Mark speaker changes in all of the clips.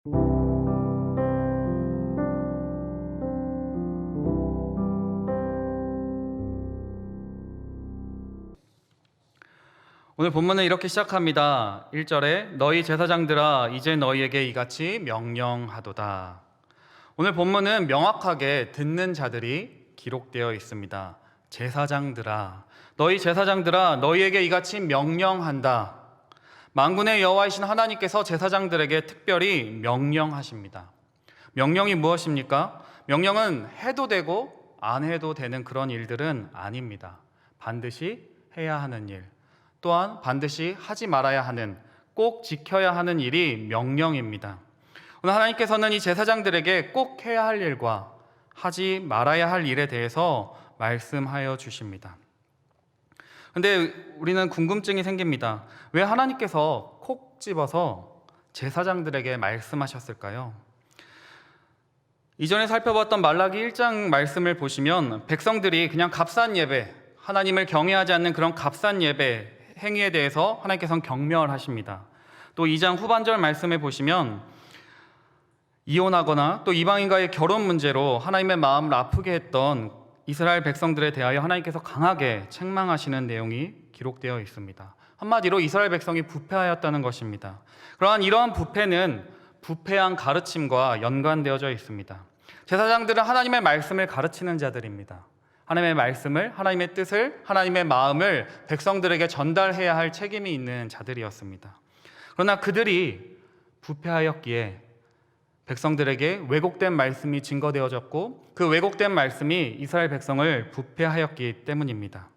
Speaker 1: 오늘 본문은 이렇게 시작합니다. 1절에 너희 제사장들아 이제 너희에게 이같이 명령하도다. 오늘 본문은 명확하게 듣는 자들이 기록되어 있습니다. 제사장들아, 너희 제사장들아 너희에게 이같이 명령한다. 만군의 여호와이신 하나님께서 제사장들에게 특별히 명령하십니다. 명령이 무엇입니까? 명령은 해도 되고 안 해도 되는 그런 일들은 아닙니다. 반드시 해야 하는 일, 또한 반드시 하지 말아야 하는, 꼭 지켜야 하는 일이 명령입니다. 오늘 하나님께서는 이 제사장들에게 꼭 해야 할 일과 하지 말아야 할 일에 대해서 말씀하여 주십니다. 근데 우리는 궁금증이 생깁니다. 왜 하나님께서 콕 집어서 제사장들에게 말씀하셨을까요? 이전에 살펴봤던 말라기 1장 말씀을 보시면 백성들이 그냥 값싼 예배, 하나님을 경외하지 않는 그런 값싼 예배 행위에 대해서 하나님께서는 경멸하십니다. 또 2장 후반절 말씀에 보시면 이혼하거나 또 이방인과의 결혼 문제로 하나님의 마음을 아프게 했던 이스라엘 백성들에 대하여 하나님께서 강하게 책망하시는 내용이 기록되어 있습니다. 한마디로 이스라엘 백성이 부패하였다는 것입니다. 그러한 이러한 부패는 부패한 가르침과 연관되어져 있습니다. 제사장들은 하나님의 말씀을 가르치는 자들입니다. 하나님의 말씀을, 하나님의 뜻을, 하나님의 마음을 백성들에게 전달해야 할 책임이 있는 자들이었습니다. 그러나 그들이 부패하였기에 백성들에게 왜곡된 말씀이 증거되어졌고 그 왜곡된 말씀이 이스라엘 백성을 부패하였기 때문입니다.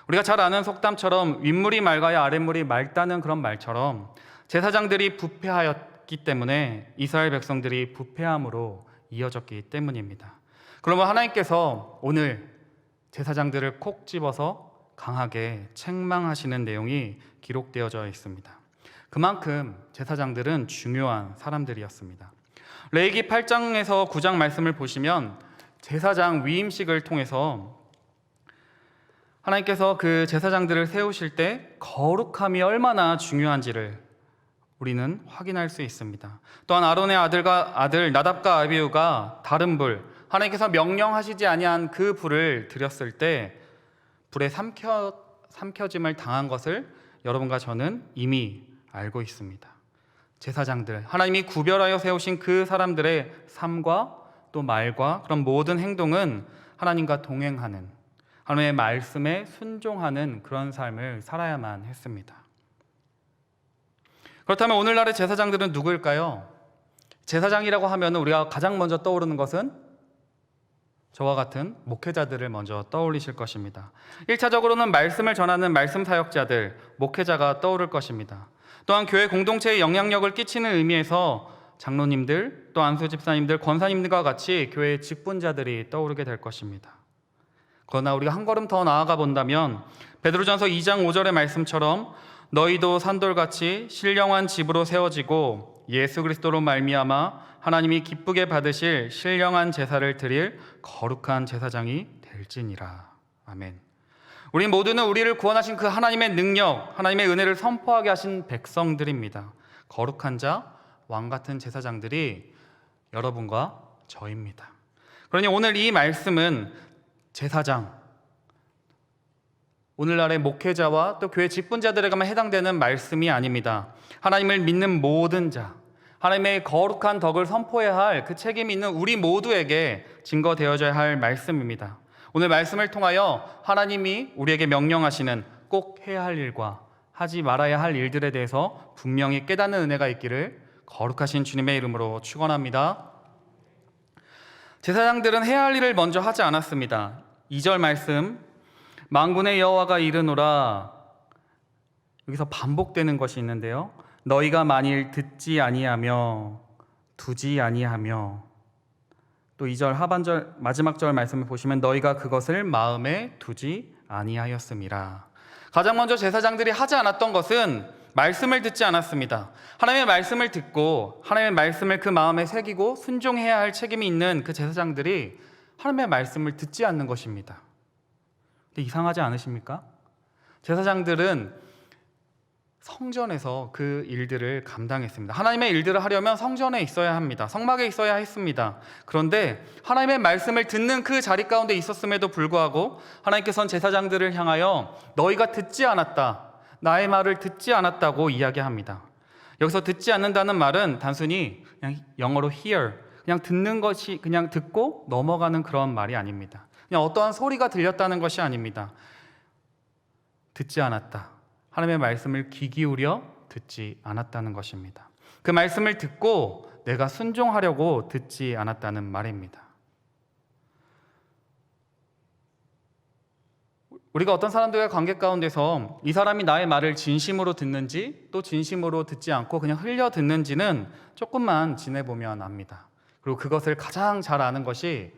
Speaker 1: 우리가 잘 아는 속담처럼 윗물이 맑아야 아랫물이 맑다는 그런 말처럼 제사장들이 부패하였기 때문에 이스라엘 백성들이 부패함으로 이어졌기 때문입니다. 그러면 하나님께서 오늘 제사장들을 콕 집어서 강하게 책망하시는 내용이 기록되어져 있습니다. 그만큼 제사장들은 중요한 사람들이었습니다. 레위기 8장에서 9장 말씀을 보시면 제사장 위임식을 통해서 하나님께서 그 제사장들을 세우실 때 거룩함이 얼마나 중요한지를 우리는 확인할 수 있습니다. 또한 아론의 아들 나답과 아비후가 다른 불, 하나님께서 명령하시지 아니한 그 불을 드렸을 때 불에 삼켜짐을 당한 것을 여러분과 저는 이미 알고 있습니다. 제사장들, 하나님이 구별하여 세우신 그 사람들의 삶과 또 말과 그런 모든 행동은 하나님과 동행하는, 하나님의 말씀에 순종하는 그런 삶을 살아야만 했습니다. 그렇다면 오늘날의 제사장들은 누구일까요? 제사장이라고 하면 우리가 가장 먼저 떠오르는 것은 저와 같은 목회자들을 먼저 떠올리실 것입니다. 1차적으로는 말씀을 전하는 말씀 사역자들, 목회자가 떠오를 것입니다. 또한 교회 공동체에 영향력을 끼치는 의미에서 장로님들, 또 안수 집사님들, 권사님들과 같이 교회의 직분자들이 떠오르게 될 것입니다. 그러나 우리가 한 걸음 더 나아가 본다면 베드로전서 2장 5절의 말씀처럼 너희도 산돌같이 신령한 집으로 세워지고 예수 그리스도로 말미암아 하나님이 기쁘게 받으실 신령한 제사를 드릴 거룩한 제사장이 될지니라. 아멘. 우리 모두는 우리를 구원하신 그 하나님의 능력, 하나님의 은혜를 선포하게 하신 백성들입니다. 거룩한 자, 왕 같은 제사장들이 여러분과 저입니다. 그러니 오늘 이 말씀은 제사장, 오늘날의 목회자와 또 교회 직분자들에게만 해당되는 말씀이 아닙니다. 하나님을 믿는 모든 자, 하나님의 거룩한 덕을 선포해야 할 그 책임이 있는 우리 모두에게 증거되어져야 할 말씀입니다. 오늘 말씀을 통하여 하나님이 우리에게 명령하시는 꼭 해야 할 일과 하지 말아야 할 일들에 대해서 분명히 깨닫는 은혜가 있기를 거룩하신 주님의 이름으로 축원합니다. 제사장들은 해야 할 일을 먼저 하지 않았습니다. 2절 말씀, 만군의 여호와가 이르노라, 여기서 반복되는 것이 있는데요. 너희가 만일 듣지 아니하며 두지 아니하며, 또 2절 하반절 마지막 절 말씀을 보시면 너희가 그것을 마음에 두지 아니하였음이라. 가장 먼저 제사장들이 하지 않았던 것은 말씀을 듣지 않았습니다. 하나님의 말씀을 듣고 하나님의 말씀을 그 마음에 새기고 순종해야 할 책임이 있는 그 제사장들이 하나님의 말씀을 듣지 않는 것입니다. 근데 이상하지 않으십니까? 제사장들은 성전에서 그 일들을 감당했습니다. 하나님의 일들을 하려면 성전에 있어야 합니다. 성막에 있어야 했습니다. 그런데 하나님의 말씀을 듣는 그 자리 가운데 있었음에도 불구하고 하나님께서는 제사장들을 향하여 너희가 듣지 않았다, 나의 말을 듣지 않았다고 이야기합니다. 여기서 듣지 않는다는 말은 단순히 그냥 영어로 hear, 그냥 듣는 것이, 그냥 듣고 넘어가는 그런 말이 아닙니다. 그냥 어떠한 소리가 들렸다는 것이 아닙니다. 듣지 않았다, 하나님의 말씀을 귀 기울여 듣지 않았다는 것입니다. 그 말씀을 듣고 내가 순종하려고 듣지 않았다는 말입니다. 우리가 어떤 사람들과의 관계 가운데서 이 사람이 나의 말을 진심으로 듣는지 또 진심으로 듣지 않고 그냥 흘려 듣는지는 조금만 지내보면 압니다. 그리고 그것을 가장 잘 아는 것이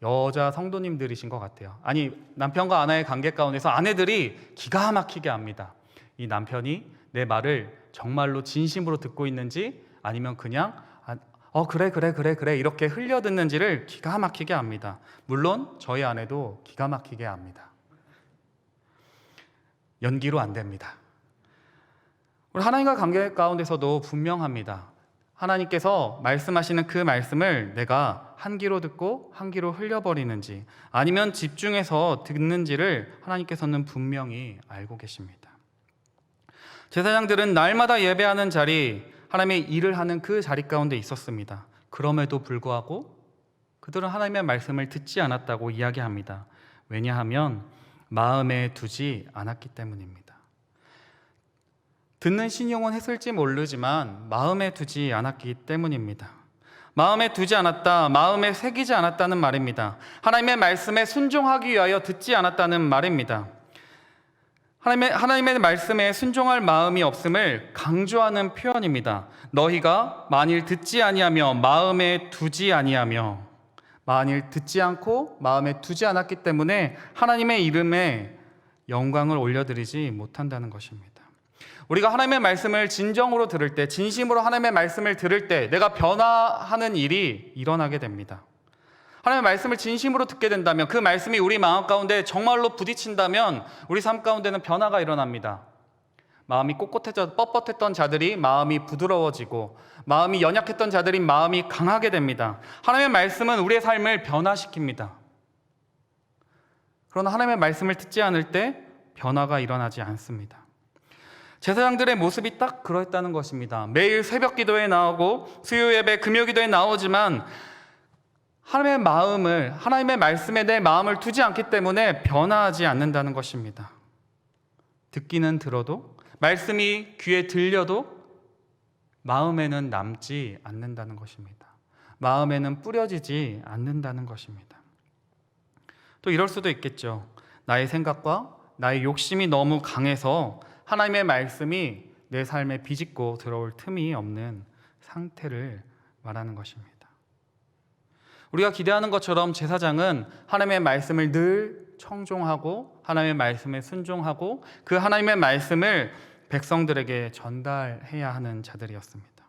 Speaker 1: 여자 성도님들이신 것 같아요. 아니, 남편과 아내의 관계 가운데서 아내들이 기가 막히게 압니다. 이 남편이 내 말을 정말로 진심으로 듣고 있는지 아니면 그냥 그래 이렇게 흘려 듣는지를 기가 막히게 압니다. 물론 저희 아내도 기가 막히게 압니다. 연기로 안 됩니다. 우리 하나님과 관계 가운데서도 분명합니다. 하나님께서 말씀하시는 그 말씀을 내가 한 귀로 듣고 한 귀로 흘려버리는지 아니면 집중해서 듣는지를 하나님께서는 분명히 알고 계십니다. 제사장들은 날마다 예배하는 자리, 하나님의 일을 하는 그 자리 가운데 있었습니다. 그럼에도 불구하고 그들은 하나님의 말씀을 듣지 않았다고 이야기합니다. 왜냐하면 마음에 두지 않았기 때문입니다. 듣는 신용은 했을지 모르지만 마음에 두지 않았기 때문입니다. 마음에 두지 않았다, 마음에 새기지 않았다는 말입니다. 하나님의 말씀에 순종하기 위하여 듣지 않았다는 말입니다. 하나님의 말씀에 순종할 마음이 없음을 강조하는 표현입니다. 너희가 만일 듣지 아니하며 마음에 두지 아니하며, 만일 듣지 않고 마음에 두지 않았기 때문에 하나님의 이름에 영광을 올려드리지 못한다는 것입니다. 우리가 하나님의 말씀을 진정으로 들을 때, 진심으로 하나님의 말씀을 들을 때 내가 변화하는 일이 일어나게 됩니다. 하나님의 말씀을 진심으로 듣게 된다면, 그 말씀이 우리 마음 가운데 정말로 부딪힌다면 우리 삶 가운데는 변화가 일어납니다. 마음이 꼿꼿해져 뻣뻣했던 자들이 마음이 부드러워지고, 마음이 연약했던 자들이 마음이 강하게 됩니다. 하나님의 말씀은 우리의 삶을 변화시킵니다. 그러나 하나님의 말씀을 듣지 않을 때 변화가 일어나지 않습니다. 제사장들의 모습이 딱 그랬다는 것입니다. 매일 새벽 기도에 나오고 수요 예배, 금요 기도에 나오지만 하나님의 말씀에 내 마음을 두지 않기 때문에 변화하지 않는다는 것입니다. 듣기는 들어도, 말씀이 귀에 들려도 마음에는 남지 않는다는 것입니다. 마음에는 뿌려지지 않는다는 것입니다. 또 이럴 수도 있겠죠. 나의 생각과 나의 욕심이 너무 강해서 하나님의 말씀이 내 삶에 비집고 들어올 틈이 없는 상태를 말하는 것입니다. 우리가 기대하는 것처럼 제사장은 하나님의 말씀을 늘 청종하고 하나님의 말씀에 순종하고 그 하나님의 말씀을 백성들에게 전달해야 하는 자들이었습니다.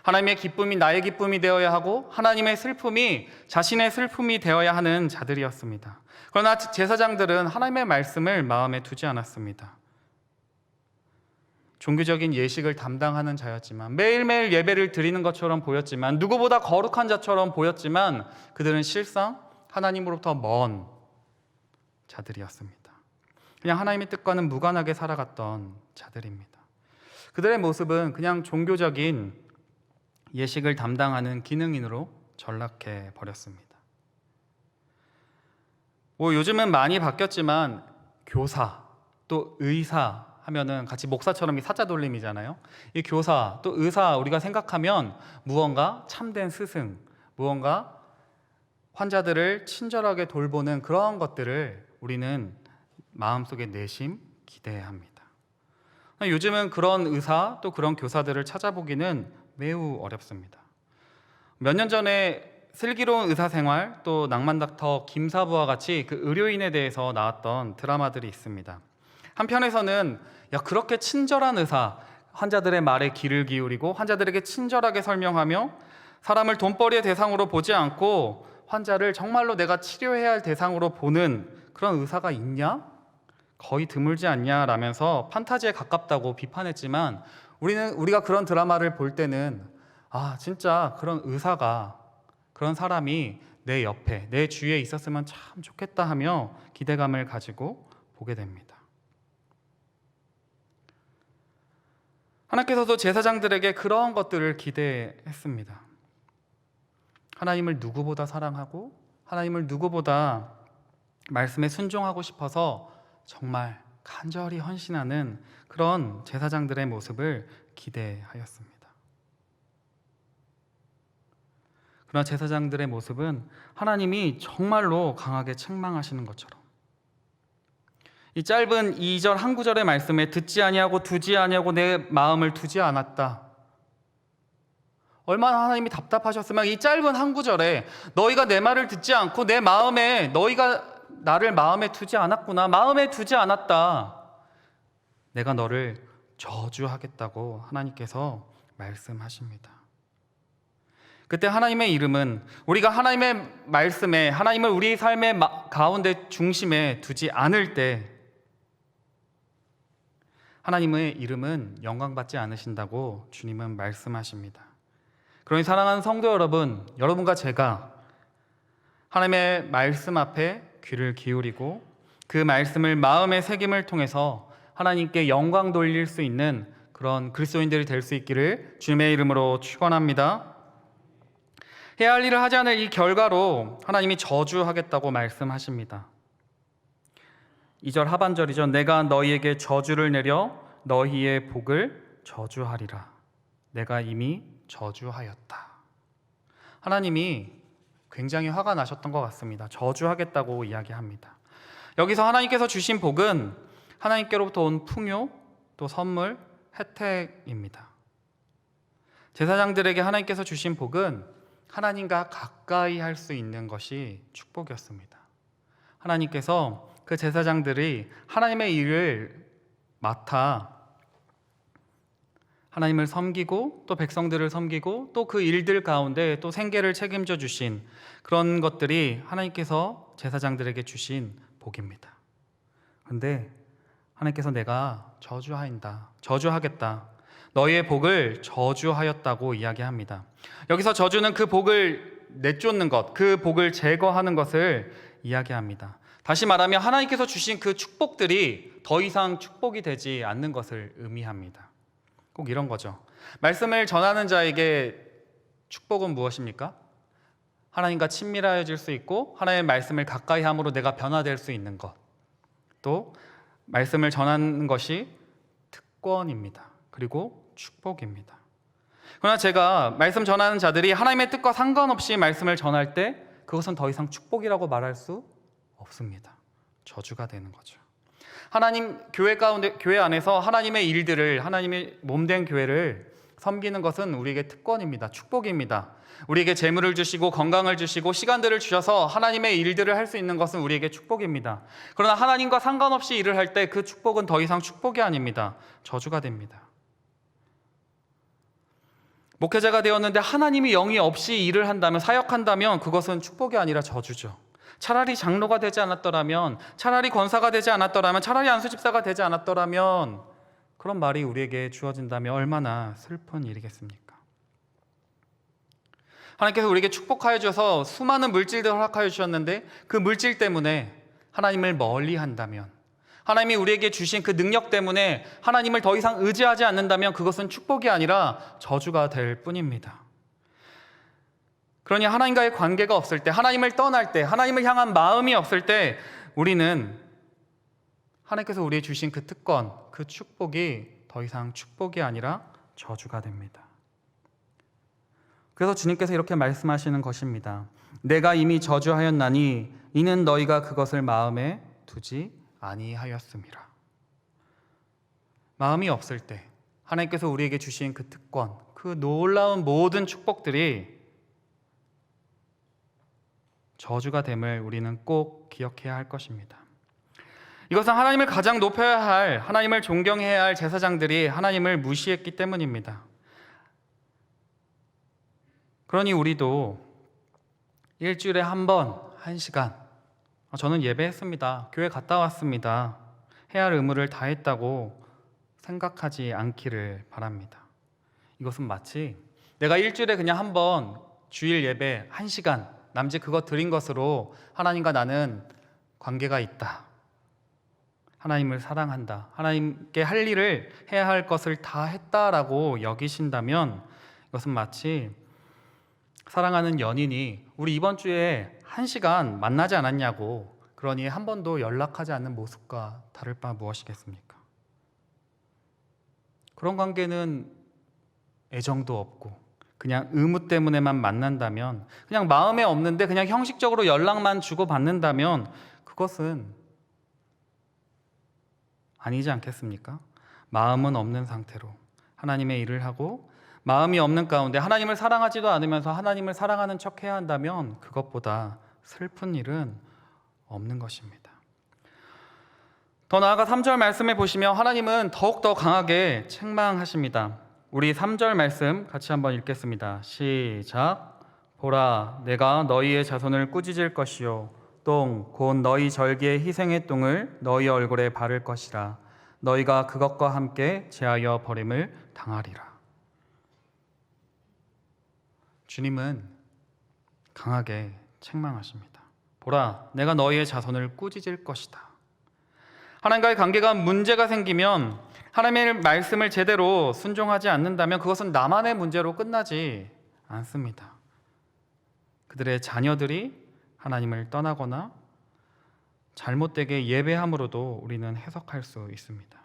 Speaker 1: 하나님의 기쁨이 나의 기쁨이 되어야 하고 하나님의 슬픔이 자신의 슬픔이 되어야 하는 자들이었습니다. 그러나 제사장들은 하나님의 말씀을 마음에 두지 않았습니다. 종교적인 예식을 담당하는 자였지만, 매일매일 예배를 드리는 것처럼 보였지만, 누구보다 거룩한 자처럼 보였지만 그들은 실상 하나님으로부터 먼 자들이었습니다. 그냥 하나님의 뜻과는 무관하게 살아갔던 자들입니다. 그들의 모습은 그냥 종교적인 예식을 담당하는 기능인으로 전락해 버렸습니다. 요즘은 많이 바뀌었지만 교사 또 의사 하면은 같이 목사처럼 이 사자 돌림이잖아요. 이 교사 또 의사, 우리가 생각하면 무언가 참된 스승, 무언가 환자들을 친절하게 돌보는 그러한 것들을 우리는 마음속에 내심 기대합니다. 요즘은 그런 의사 또 그런 교사들을 찾아보기는 매우 어렵습니다. 몇 년 전에 슬기로운 의사생활 또 낭만닥터 김사부와 같이 그 의료인에 대해서 나왔던 드라마들이 있습니다. 한편에서는 그렇게 친절한 의사, 환자들의 말에 귀를 기울이고 환자들에게 친절하게 설명하며 사람을 돈벌이의 대상으로 보지 않고 환자를 정말로 내가 치료해야 할 대상으로 보는 그런 의사가 있냐? 거의 드물지 않냐라면서 판타지에 가깝다고 비판했지만 우리가 그런 드라마를 볼 때는 진짜 그런 의사가, 그런 사람이 내 옆에, 내 주위에 있었으면 참 좋겠다 하며 기대감을 가지고 보게 됩니다. 하나님께서도 제사장들에게 그런 것들을 기대했습니다. 하나님을 누구보다 사랑하고 하나님을 누구보다 말씀에 순종하고 싶어서 정말 간절히 헌신하는 그런 제사장들의 모습을 기대하였습니다. 그러나 제사장들의 모습은 하나님이 정말로 강하게 책망하시는 것처럼, 이 짧은 2절 한 구절의 말씀에 듣지 아니하고 두지 아니하고 내 마음을 두지 않았다. 얼마나 하나님이 답답하셨으면 이 짧은 한 구절에 너희가 내 말을 듣지 않고 내 마음에, 너희가 나를 마음에 두지 않았구나, 마음에 두지 않았다, 내가 너를 저주하겠다고 하나님께서 말씀하십니다. 그때 하나님의 이름은, 우리가 하나님의 말씀에, 하나님을 우리 삶의 가운데 중심에 두지 않을 때 하나님의 이름은 영광받지 않으신다고 주님은 말씀하십니다. 그러니 사랑하는 성도 여러분, 여러분과 제가 하나님의 말씀 앞에 귀를 기울이고 그 말씀을 마음의 새김을 통해서 하나님께 영광 돌릴 수 있는 그런 그리스도인들이 될 수 있기를 주님의 이름으로 축원합니다. 해야 할 일을 하지 않을 이 결과로 하나님이 저주하겠다고 말씀하십니다. 2절 하반절이죠. 내가 너희에게 저주를 내려 너희의 복을 저주하리라. 내가 이미 저주하였다. 하나님이 굉장히 화가 나셨던 것 같습니다. 저주하겠다고 이야기합니다. 여기서 하나님께서 주신 복은 하나님께로부터 온 풍요, 또 선물, 혜택입니다. 제사장들에게 하나님께서 주신 복은 하나님과 가까이 할 수 있는 것이 축복이었습니다. 하나님께서 그 제사장들이 하나님의 일을 맡아 하나님을 섬기고 또 백성들을 섬기고 또 그 일들 가운데 또 생계를 책임져 주신 그런 것들이 하나님께서 제사장들에게 주신 복입니다. 그런데 하나님께서 내가 저주하겠다, 너희의 복을 저주하였다고 이야기합니다. 여기서 저주는 그 복을 내쫓는 것, 그 복을 제거하는 것을 이야기합니다. 다시 말하면 하나님께서 주신 그 축복들이 더 이상 축복이 되지 않는 것을 의미합니다. 꼭 이런 거죠. 말씀을 전하는 자에게 축복은 무엇입니까? 하나님과 친밀해질 수 있고 하나님의 말씀을 가까이 함으로 내가 변화될 수 있는 것, 또 말씀을 전하는 것이 특권입니다. 그리고 축복입니다. 그러나 제가 말씀 전하는 자들이 하나님의 뜻과 상관없이 말씀을 전할 때 그것은 더 이상 축복이라고 말할 수 없습니다. 저주가 되는 거죠. 하나님 교회 안에서 하나님의 일들을, 하나님의 몸된 교회를 섬기는 것은 우리에게 특권입니다. 축복입니다. 우리에게 재물을 주시고 건강을 주시고 시간들을 주셔서 하나님의 일들을 할 수 있는 것은 우리에게 축복입니다. 그러나 하나님과 상관없이 일을 할 때 그 축복은 더 이상 축복이 아닙니다. 저주가 됩니다. 목회자가 되었는데 하나님이 영이 없이 일을 한다면, 사역한다면 그것은 축복이 아니라 저주죠. 차라리 장로가 되지 않았더라면, 차라리 권사가 되지 않았더라면, 차라리 안수집사가 되지 않았더라면, 그런 말이 우리에게 주어진다면 얼마나 슬픈 일이겠습니까? 하나님께서 우리에게 축복하여 주셔서 수많은 물질들을 허락하여 주셨는데 그 물질 때문에 하나님을 멀리 한다면, 하나님이 우리에게 주신 그 능력 때문에 하나님을 더 이상 의지하지 않는다면 그것은 축복이 아니라 저주가 될 뿐입니다. 그러니 하나님과의 관계가 없을 때, 하나님을 떠날 때, 하나님을 향한 마음이 없을 때 우리는 하나님께서 우리에게 주신 그 특권, 그 축복이 더 이상 축복이 아니라 저주가 됩니다. 그래서 주님께서 이렇게 말씀하시는 것입니다. 내가 이미 저주하였나니 이는 너희가 그것을 마음에 두지 아니하였음이라. 마음이 없을 때 하나님께서 우리에게 주신 그 특권, 그 놀라운 모든 축복들이 저주가 됨을 우리는 꼭 기억해야 할 것입니다. 이것은 하나님을 가장 높여야 할, 하나님을 존경해야 할 제사장들이 하나님을 무시했기 때문입니다. 그러니 우리도 일주일에 한 번, 1시간, 저는 예배했습니다, 교회 갔다 왔습니다, 해야 할 의무를 다했다고 생각하지 않기를 바랍니다. 이것은 마치 내가 일주일에 그냥 한 번 주일 예배 1시간 남짓 그거 드린 것으로 하나님과 나는 관계가 있다, 하나님을 사랑한다, 하나님께 할 일을 해야 할 것을 다 했다라고 여기신다면 이것은 마치 사랑하는 연인이 우리 이번 주에 1시간 만나지 않았냐고, 그러니 한 번도 연락하지 않는 모습과 다를 바 무엇이겠습니까? 그런 관계는 애정도 없고 그냥 의무 때문에만 만난다면, 그냥 마음에 없는데 그냥 형식적으로 연락만 주고받는다면 그것은 아니지 않겠습니까? 마음은 없는 상태로 하나님의 일을 하고 마음이 없는 가운데 하나님을 사랑하지도 않으면서 하나님을 사랑하는 척 해야 한다면 그것보다 슬픈 일은 없는 것입니다. 더 나아가 3절 말씀에 보시면 하나님은 더욱더 강하게 책망하십니다. 우리 3절 말씀 같이 한번 읽겠습니다. 시작. 보라, 내가 너희의 자손을 꾸짖을 것이요 똥, 곧 너희 절기의 희생의 똥을 너희 얼굴에 바를 것이라. 너희가 그것과 함께 제하여 버림을 당하리라. 주님은 강하게 책망하십니다. 보라, 내가 너희의 자손을 꾸짖을 것이다. 하나님과의 관계가 문제가 생기면, 하나님의 말씀을 제대로 순종하지 않는다면 그것은 나만의 문제로 끝나지 않습니다. 그들의 자녀들이 하나님을 떠나거나 잘못되게 예배함으로도 우리는 해석할 수 있습니다.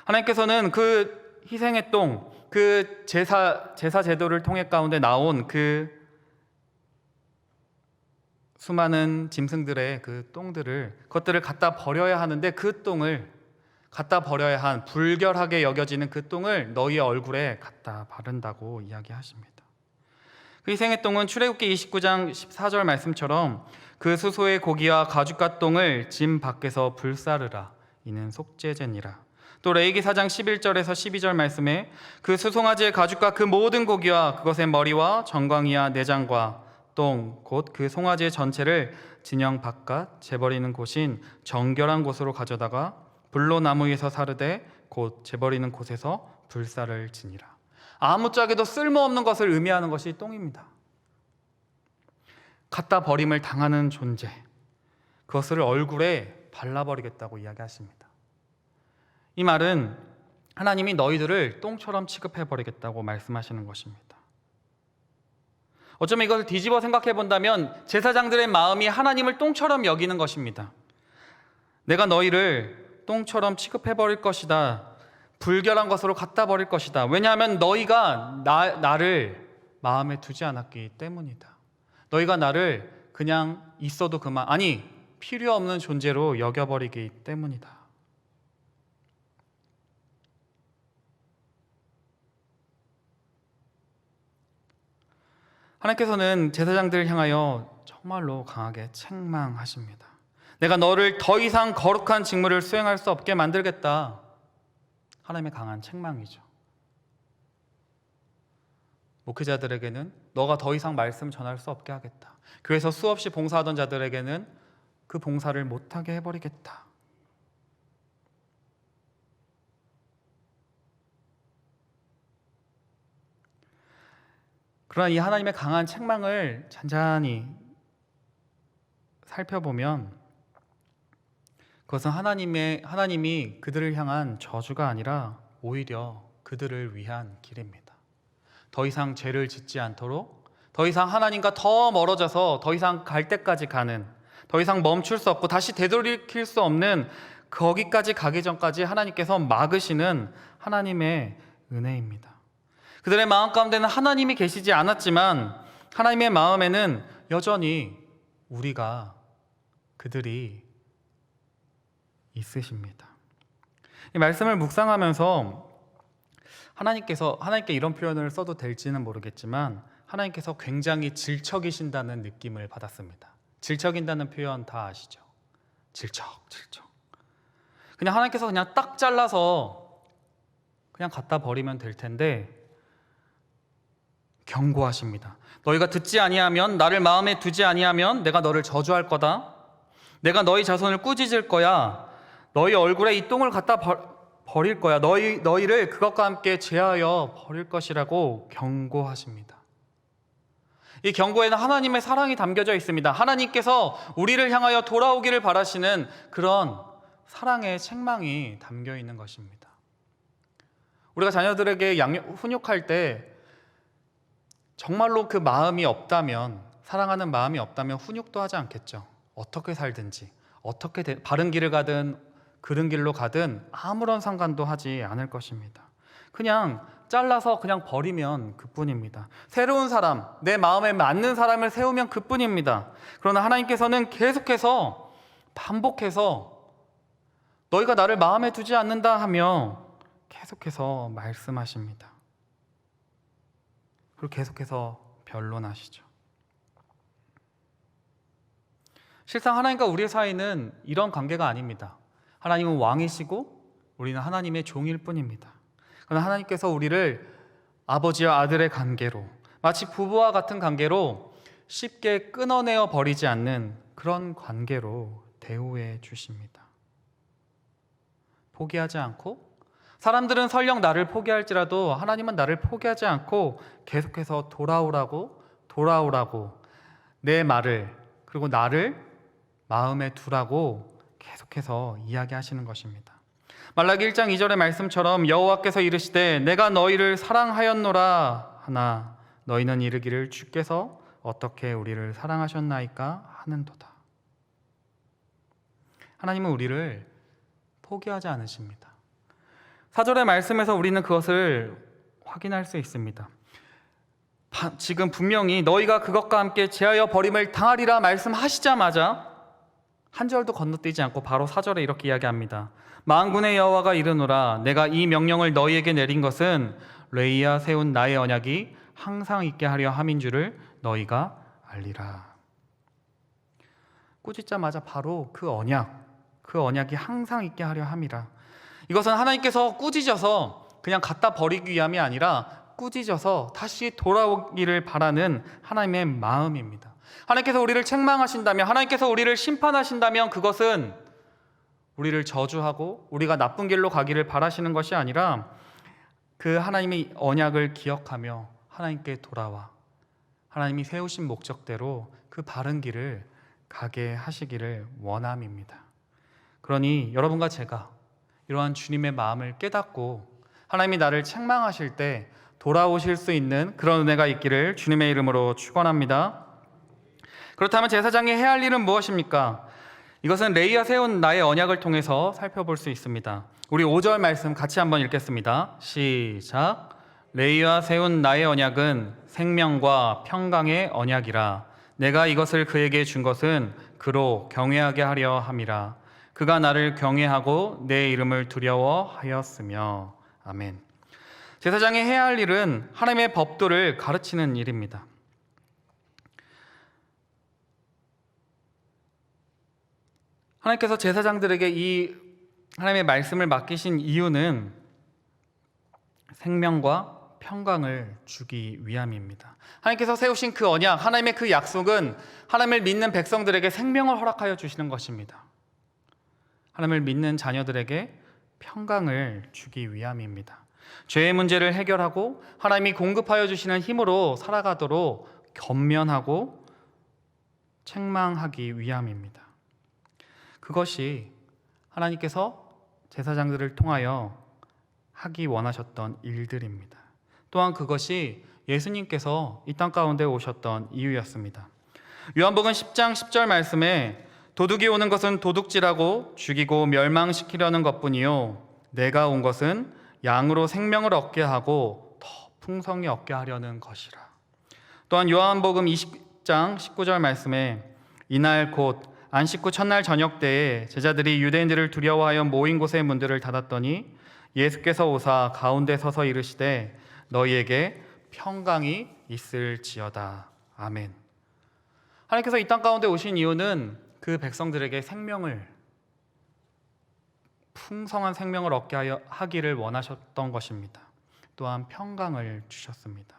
Speaker 1: 하나님께서는 그 희생의 똥, 그 제사 제도를 통해 가운데 나온 그 수많은 짐승들의 그 똥들을, 그것들을 갖다 버려야 하는데 그 똥을 갖다 버려야 한, 불결하게 여겨지는 그 똥을 너희의 얼굴에 갖다 바른다고 이야기하십니다. 그 희생의 똥은 출애굽기 29장 14절 말씀처럼 그 수소의 고기와 가죽과 똥을 짐 밖에서 불사르라, 이는 속죄제니라. 또 레위기 4장 11절에서 12절 말씀에 그 수송아지의 가죽과 그 모든 고기와 그것의 머리와 정광이와 내장과 똥, 곧 그 송아지의 전체를 진영 바깥 재버리는 곳인 정결한 곳으로 가져다가 불로 나무 위에서 사르되 곧 재버리는 곳에서 불사를 지니라. 아무짝에도 쓸모없는 것을 의미하는 것이 똥입니다. 갖다 버림을 당하는 존재, 그것을 얼굴에 발라버리겠다고 이야기하십니다. 이 말은 하나님이 너희들을 똥처럼 취급해버리겠다고 말씀하시는 것입니다. 어쩌면 이것을 뒤집어 생각해 본다면 제사장들의 마음이 하나님을 똥처럼 여기는 것입니다. 내가 너희를 똥처럼 취급해버릴 것이다, 불결한 것으로 갖다 버릴 것이다. 왜냐하면 너희가 나를 마음에 두지 않았기 때문이다. 너희가 나를 그냥 있어도 그만, 아니 필요 없는 존재로 여겨버리기 때문이다. 하나님께서는 제사장들을 향하여 정말로 강하게 책망하십니다. 내가 너를 더 이상 거룩한 직무를 수행할 수 없게 만들겠다. 하나님의 강한 책망이죠. 목회자들에게는 너가 더 이상 말씀 전할 수 없게 하겠다. 교회에서 수없이 봉사하던 자들에게는 그 봉사를 못하게 해버리겠다. 그러나 이 하나님의 강한 책망을 잔잔히 살펴보면 그것은 하나님이 그들을 향한 저주가 아니라 오히려 그들을 위한 길입니다. 더 이상 죄를 짓지 않도록, 더 이상 하나님과 더 멀어져서 더 이상 갈 때까지 가는, 더 이상 멈출 수 없고 다시 되돌이킬 수 없는 거기까지 가기 전까지 하나님께서 막으시는 하나님의 은혜입니다. 그들의 마음 가운데는 하나님이 계시지 않았지만 하나님의 마음에는 여전히 그들이 있으십니다. 이 말씀을 묵상하면서 하나님께 이런 표현을 써도 될지는 모르겠지만 하나님께서 굉장히 질척이신다는 느낌을 받았습니다. 질척인다는 표현 다 아시죠? 질척. 그냥 하나님께서 그냥 딱 잘라서 그냥 갖다 버리면 될 텐데 경고하십니다. 너희가 듣지 아니하면, 나를 마음에 두지 아니하면 내가 너를 저주할 거다. 내가 너희 자손을 꾸짖을 거야. 너희 얼굴에 이 똥을 갖다 버릴 거야. 너희를 그것과 함께 제하여 버릴 것이라고 경고하십니다. 이 경고에는 하나님의 사랑이 담겨져 있습니다. 하나님께서 우리를 향하여 돌아오기를 바라시는 그런 사랑의 책망이 담겨 있는 것입니다. 우리가 자녀들에게 훈육할 때 정말로 그 마음이 없다면, 사랑하는 마음이 없다면 훈육도 하지 않겠죠. 어떻게 살든지, 바른 길을 가든 그른 길로 가든 아무런 상관도 하지 않을 것입니다. 그냥 잘라서 그냥 버리면 그뿐입니다. 새로운 사람, 내 마음에 맞는 사람을 세우면 그뿐입니다. 그러나 하나님께서는 계속해서 반복해서 너희가 나를 마음에 두지 않는다 하며 계속해서 말씀하십니다. 그리고 계속해서 변론하시죠. 실상 하나님과 우리의 사이는 이런 관계가 아닙니다. 하나님은 왕이시고 우리는 하나님의 종일 뿐입니다. 그러나 하나님께서 우리를 아버지와 아들의 관계로, 마치 부부와 같은 관계로 쉽게 끊어내어 버리지 않는 그런 관계로 대우해 주십니다. 포기하지 않고, 사람들은 설령 나를 포기할지라도 하나님은 나를 포기하지 않고 계속해서 돌아오라고 내 말을, 그리고 나를 마음에 두라고 계속해서 이야기하시는 것입니다. 말라기 1장 2절의 말씀처럼 여호와께서 이르시되 내가 너희를 사랑하였노라 하나 너희는 이르기를 주께서 어떻게 우리를 사랑하셨나이까 하는도다. 하나님은 우리를 포기하지 않으십니다. 4절의 말씀에서 우리는 그것을 확인할 수 있습니다. 지금 분명히 너희가 그것과 함께 제하여 버림을 당하리라 말씀하시자마자 한 절도 건너뛰지 않고 바로 4절에 이렇게 이야기합니다. 만군의 여호와가 이르노라 내가 이 명령을 너희에게 내린 것은 레이아 세운 나의 언약이 항상 있게 하려 함인 줄을 너희가 알리라. 꾸짖자마자 바로 그 언약이 항상 있게 하려 함이라. 이것은 하나님께서 꾸짖어서 그냥 갖다 버리기 위함이 아니라 꾸짖어서 다시 돌아오기를 바라는 하나님의 마음입니다. 하나님께서 우리를 책망하신다면, 하나님께서 우리를 심판하신다면 그것은 우리를 저주하고 우리가 나쁜 길로 가기를 바라시는 것이 아니라 그 하나님의 언약을 기억하며 하나님께 돌아와 하나님이 세우신 목적대로 그 바른 길을 가게 하시기를 원함입니다. 그러니 여러분과 제가 이러한 주님의 마음을 깨닫고 하나님이 나를 책망하실 때 돌아오실 수 있는 그런 은혜가 있기를 주님의 이름으로 축원합니다. 그렇다면 제사장이 해야 할 일은 무엇입니까? 이것은 레이아 세운 나의 언약을 통해서 살펴볼 수 있습니다. 우리 5절 말씀 같이 한번 읽겠습니다. 시작. 레이아 세운 나의 언약은 생명과 평강의 언약이라. 내가 이것을 그에게 준 것은 그로 경외하게 하려 함이라. 그가 나를 경외하고 내 이름을 두려워하였으며. 아멘. 제사장이 해야 할 일은 하나님의 법도를 가르치는 일입니다. 하나님께서 제사장들에게 이 하나님의 말씀을 맡기신 이유는 생명과 평강을 주기 위함입니다. 하나님께서 세우신 그 언약, 하나님의 그 약속은 하나님을 믿는 백성들에게 생명을 허락하여 주시는 것입니다. 하나님을 믿는 자녀들에게 평강을 주기 위함입니다. 죄의 문제를 해결하고 하나님이 공급하여 주시는 힘으로 살아가도록 겸면하고 책망하기 위함입니다. 그것이 하나님께서 제사장들을 통하여 하기 원하셨던 일들입니다. 또한 그것이 예수님께서 이 땅 가운데 오셨던 이유였습니다. 요한복음 10장 10절 말씀에 도둑이 오는 것은 도둑질하고 죽이고 멸망시키려는 것뿐이요 내가 온 것은 양으로 생명을 얻게 하고 더 풍성히 얻게 하려는 것이라. 또한 요한복음 20장 19절 말씀에 이날 곧 안식 후 첫날 저녁 때에 제자들이 유대인들을 두려워하여 모인 곳의 문들을 닫았더니 예수께서 오사 가운데 서서 이르시되 너희에게 평강이 있을지어다. 아멘. 하나님께서 이 땅 가운데 오신 이유는 그 백성들에게 풍성한 생명을 얻게 하기를 원하셨던 것입니다. 또한 평강을 주셨습니다.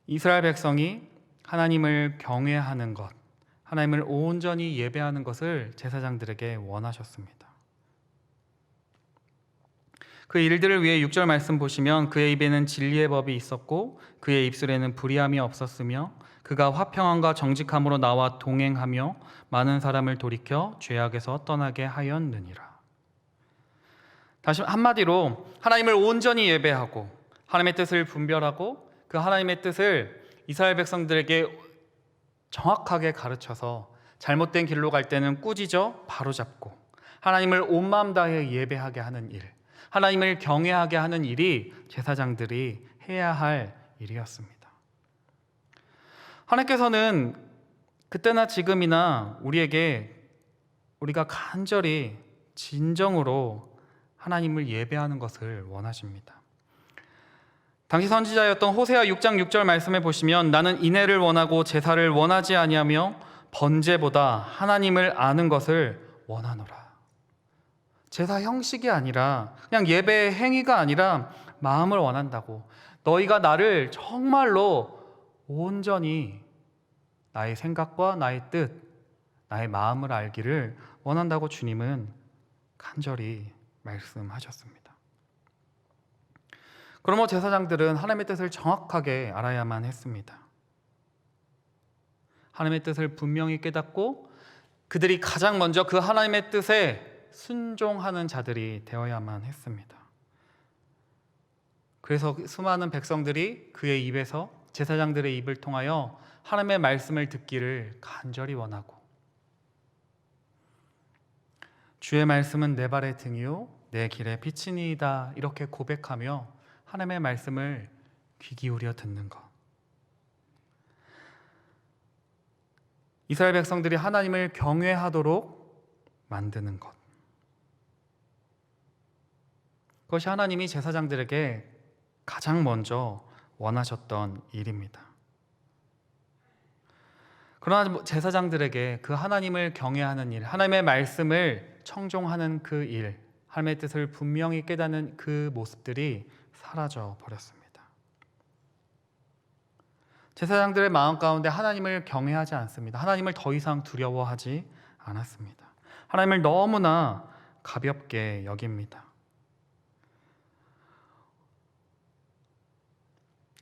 Speaker 1: 이스라엘 백성이 하나님을 경외하는 것, 하나님을 온전히 예배하는 것을 제사장들에게 원하셨습니다. 그 일들을 위해 6절 말씀 보시면 그의 입에는 진리의 법이 있었고 그의 입술에는 불의함이 없었으며 그가 화평함과 정직함으로 나와 동행하며 많은 사람을 돌이켜 죄악에서 떠나게 하였느니라. 다시 한마디로 하나님을 온전히 예배하고 하나님의 뜻을 분별하고 그 하나님의 뜻을 이스라엘 백성들에게 정확하게 가르쳐서 잘못된 길로 갈 때는 꾸짖어 바로잡고 하나님을 온 마음 다해 예배하게 하는 일, 하나님을 경외하게 하는 일이 제사장들이 해야 할 일이었습니다. 하나님께서는 그때나 지금이나 우리가 간절히 진정으로 하나님을 예배하는 것을 원하십니다. 당시 선지자였던 호세아 6장 6절 말씀에 보시면 나는 인애를 원하고 제사를 원하지 아니하며 번제보다 하나님을 아는 것을 원하노라. 제사 형식이 아니라 그냥 예배의 행위가 아니라 마음을 원한다고. 너희가 나를 정말로 온전히 나의 생각과 나의 뜻, 나의 마음을 알기를 원한다고 주님은 간절히 말씀하셨습니다. 그러므로 제사장들은 하나님의 뜻을 정확하게 알아야만 했습니다. 하나님의 뜻을 분명히 깨닫고 그들이 가장 먼저 그 하나님의 뜻에 순종하는 자들이 되어야만 했습니다. 그래서 수많은 백성들이 그의 입에서 제사장들의 입을 통하여 하나님의 말씀을 듣기를 간절히 원하고 주의 말씀은 내 발의 등이요 내 길의 빛이니이다 이렇게 고백하며 하나님의 말씀을 귀 기울여 듣는 것. 이스라엘 백성들이 하나님을 경외하도록 만드는 것. 그것이 하나님이 제사장들에게 가장 먼저 원하셨던 일입니다. 그러나 제사장들에게 그 하나님을 경외하는 일, 하나님의 말씀을 청종하는 그 일, 하나님의 뜻을 분명히 깨닫는 그 모습들이 사라져 버렸습니다. 제사장들의 마음 가운데 하나님을 경외하지 않습니다. 하나님을 더 이상 두려워하지 않았습니다. 하나님을 너무나 가볍게 여깁니다.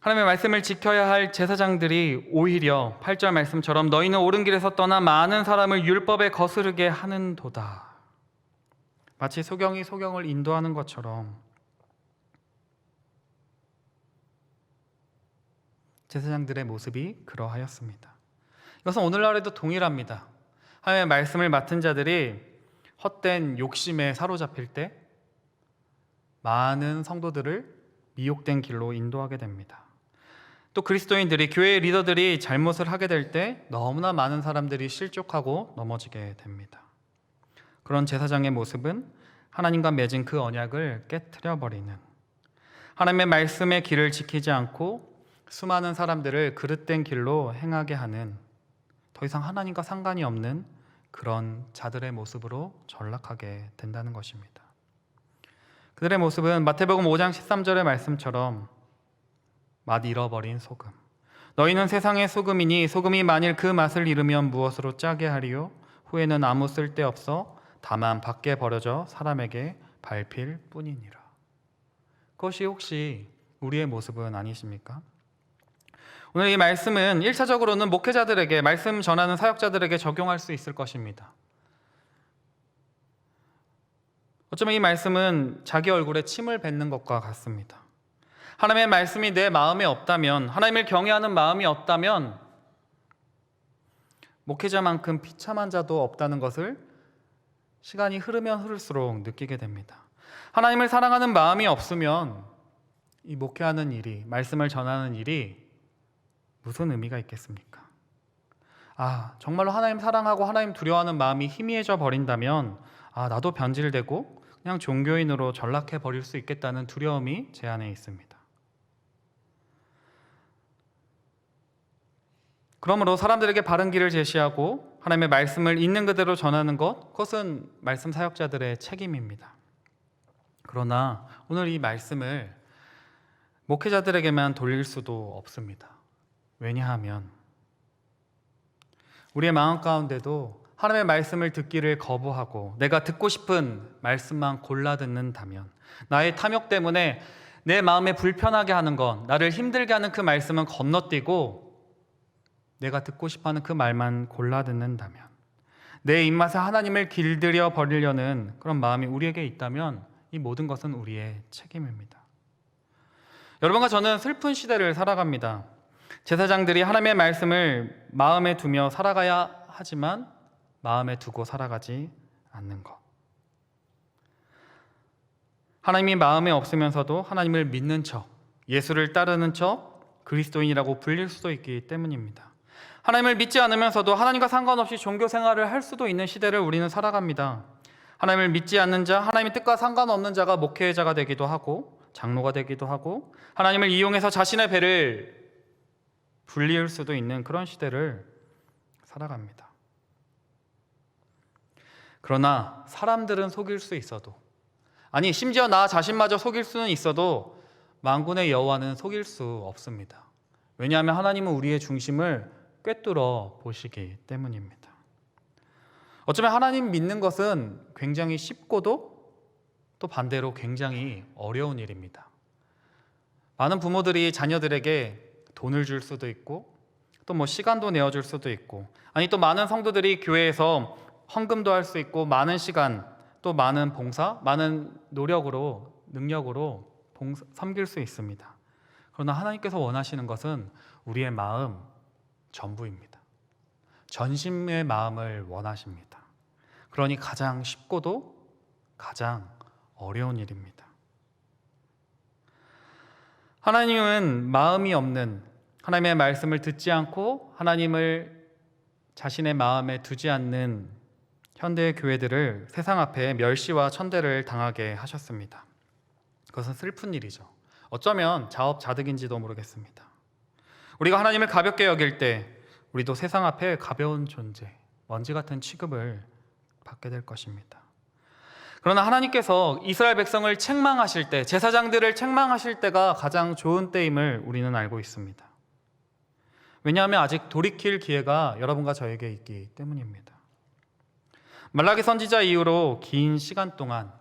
Speaker 1: 하나님의 말씀을 지켜야 할 제사장들이 오히려 8절 말씀처럼 너희는 옳은 길에서 떠나 많은 사람을 율법에 거스르게 하는도다. 마치 소경이 소경을 인도하는 것처럼 제사장들의 모습이 그러하였습니다. 이것은 오늘날에도 동일합니다. 하나님의 말씀을 맡은 자들이 헛된 욕심에 사로잡힐 때 많은 성도들을 미혹된 길로 인도하게 됩니다. 또 그리스도인들이, 교회의 리더들이 잘못을 하게 될 때 너무나 많은 사람들이 실족하고 넘어지게 됩니다. 그런 제사장의 모습은 하나님과 맺은 그 언약을 깨트려 버리는, 하나님의 말씀의 길을 지키지 않고 수많은 사람들을 그릇된 길로 행하게 하는, 더 이상 하나님과 상관이 없는 그런 자들의 모습으로 전락하게 된다는 것입니다. 그들의 모습은 마태복음 5장 13절의 말씀처럼 맛 잃어버린 소금. 너희는 세상의 소금이니 소금이 만일 그 맛을 잃으면 무엇으로 짜게 하리요? 후에는 아무 쓸데없어 다만 밖에 버려져 사람에게 밟힐 뿐이니라. 그것이 혹시 우리의 모습은 아니십니까? 오늘 이 말씀은 1차적으로는 목회자들에게, 말씀 전하는 사역자들에게 적용할 수 있을 것입니다. 어쩌면 이 말씀은 자기 얼굴에 침을 뱉는 것과 같습니다. 하나님의 말씀이 내 마음에 없다면, 하나님을 경외하는 마음이 없다면 목회자만큼 비참한 자도 없다는 것을 시간이 흐르면 흐를수록 느끼게 됩니다. 하나님을 사랑하는 마음이 없으면 이 목회하는 일이, 말씀을 전하는 일이 무슨 의미가 있겠습니까? 정말로 하나님 사랑하고 하나님 두려워하는 마음이 희미해져 버린다면 나도 변질되고 그냥 종교인으로 전락해 버릴 수 있겠다는 두려움이 제 안에 있습니다. 그러므로 사람들에게 바른 길을 제시하고 하나님의 말씀을 있는 그대로 전하는 것, 그것은 말씀 사역자들의 책임입니다. 그러나 오늘 이 말씀을 목회자들에게만 돌릴 수도 없습니다. 왜냐하면 우리의 마음 가운데도 하나님의 말씀을 듣기를 거부하고 내가 듣고 싶은 말씀만 골라 듣는다면, 나의 탐욕 때문에 내 마음에 불편하게 하는 건, 나를 힘들게 하는 그 말씀은 건너뛰고 내가 듣고 싶어하는 그 말만 골라 듣는다면, 내 입맛에 하나님을 길들여 버리려는 그런 마음이 우리에게 있다면 이 모든 것은 우리의 책임입니다. 여러분과 저는 슬픈 시대를 살아갑니다. 제사장들이 하나님의 말씀을 마음에 두며 살아가야 하지만 마음에 두고 살아가지 않는 것. 하나님이 마음에 없으면서도 하나님을 믿는 척, 예수를 따르는 척 그리스도인이라고 불릴 수도 있기 때문입니다. 하나님을 믿지 않으면서도 하나님과 상관없이 종교 생활을 할 수도 있는 시대를 우리는 살아갑니다. 하나님을 믿지 않는 자, 하나님의 뜻과 상관없는 자가 목회자가 되기도 하고 장로가 되기도 하고 하나님을 이용해서 자신의 배를 불리울 수도 있는 그런 시대를 살아갑니다. 그러나 사람들은 속일 수 있어도, 아니 심지어 나 자신마저 속일 수는 있어도 만군의 여호와는 속일 수 없습니다. 왜냐하면 하나님은 우리의 중심을 꿰뚫어 보시기 때문입니다. 어쩌면 하나님 믿는 것은 굉장히 쉽고도 또 반대로 굉장히 어려운 일입니다. 많은 부모들이 자녀들에게 돈을 줄 수도 있고 또 뭐 시간도 내어줄 수도 있고, 아니 또 많은 성도들이 교회에서 헌금도 할 수 있고 많은 시간 또 많은 봉사, 많은 노력으로 능력으로 섬길 수 있습니다. 그러나 하나님께서 원하시는 것은 우리의 마음 전부입니다. 전심의 마음을 원하십니다. 그러니 가장 쉽고도 가장 어려운 일입니다. 하나님은 마음이 없는, 하나님의 말씀을 듣지 않고 하나님을 자신의 마음에 두지 않는 현대의 교회들을 세상 앞에 멸시와 천대를 당하게 하셨습니다. 그것은 슬픈 일이죠. 어쩌면 자업자득인지도 모르겠습니다. 우리가 하나님을 가볍게 여길 때 우리도 세상 앞에 가벼운 존재, 먼지 같은 취급을 받게 될 것입니다. 그러나 하나님께서 이스라엘 백성을 책망하실 때, 제사장들을 책망하실 때가 가장 좋은 때임을 우리는 알고 있습니다. 왜냐하면 아직 돌이킬 기회가 여러분과 저에게 있기 때문입니다. 말라기 선지자 이후로 긴 시간 동안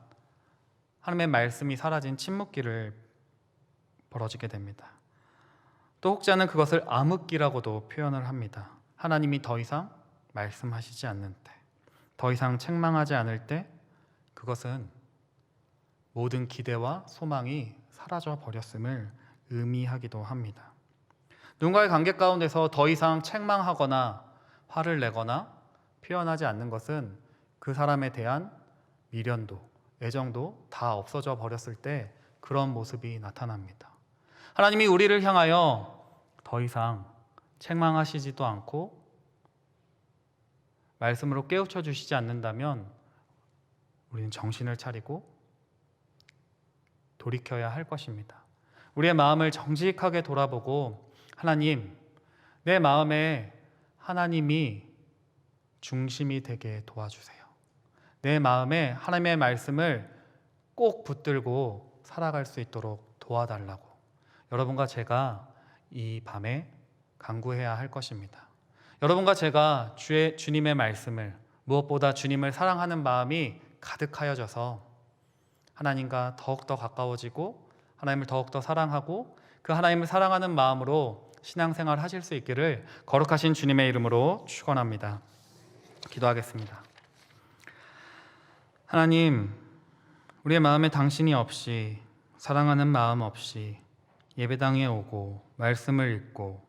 Speaker 1: 하나님의 말씀이 사라진 침묵기를 벌어지게 됩니다. 또 혹자는 그것을 암흑기라고도 표현을 합니다. 하나님이 더 이상 말씀하시지 않는 때, 더 이상 책망하지 않을 때, 그것은 모든 기대와 소망이 사라져 버렸음을 의미하기도 합니다. 누군가의 관계 가운데서 더 이상 책망하거나 화를 내거나 표현하지 않는 것은 그 사람에 대한 미련도, 애정도 다 없어져 버렸을 때 그런 모습이 나타납니다. 하나님이 우리를 향하여 더 이상 책망하시지도 않고 말씀으로 깨우쳐 주시지 않는다면 우리는 정신을 차리고 돌이켜야 할 것입니다. 우리의 마음을 정직하게 돌아보고, 하나님, 내 마음에 하나님이 중심이 되게 도와주세요. 내 마음에 하나님의 말씀을 꼭 붙들고 살아갈 수 있도록 도와달라고 여러분과 제가 이 밤에 간구해야 할 것입니다. 여러분과 제가 주님의 말씀을, 무엇보다 주님을 사랑하는 마음이 가득하여져서 하나님과 더욱더 가까워지고 하나님을 더욱더 사랑하고 그 하나님을 사랑하는 마음으로 신앙생활 하실 수 있기를 거룩하신 주님의 이름으로 축원합니다. 기도하겠습니다. 하나님, 우리의 마음에 당신이 없이, 사랑하는 마음 없이 예배당에 오고 말씀을 읽고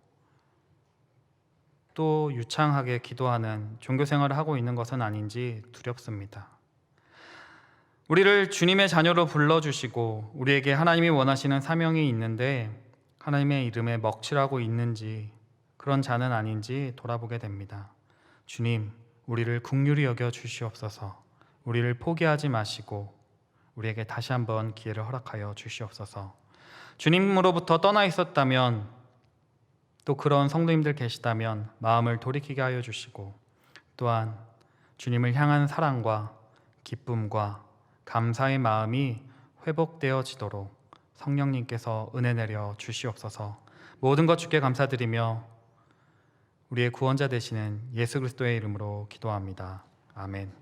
Speaker 1: 또 유창하게 기도하는 종교생활을 하고 있는 것은 아닌지 두렵습니다. 우리를 주님의 자녀로 불러주시고 우리에게 하나님이 원하시는 사명이 있는데 하나님의 이름에 먹칠하고 있는지, 그런 자는 아닌지 돌아보게 됩니다. 주님, 우리를 긍휼히 여겨 주시옵소서. 우리를 포기하지 마시고 우리에게 다시 한번 기회를 허락하여 주시옵소서. 주님으로부터 떠나 있었다면, 또 그런 성도님들 계시다면 마음을 돌이키게 하여 주시고, 또한 주님을 향한 사랑과 기쁨과 감사의 마음이 회복되어지도록 성령님께서 은혜 내려 주시옵소서. 모든 것 주께 감사드리며 우리의 구원자 되시는 예수 그리스도의 이름으로 기도합니다. 아멘.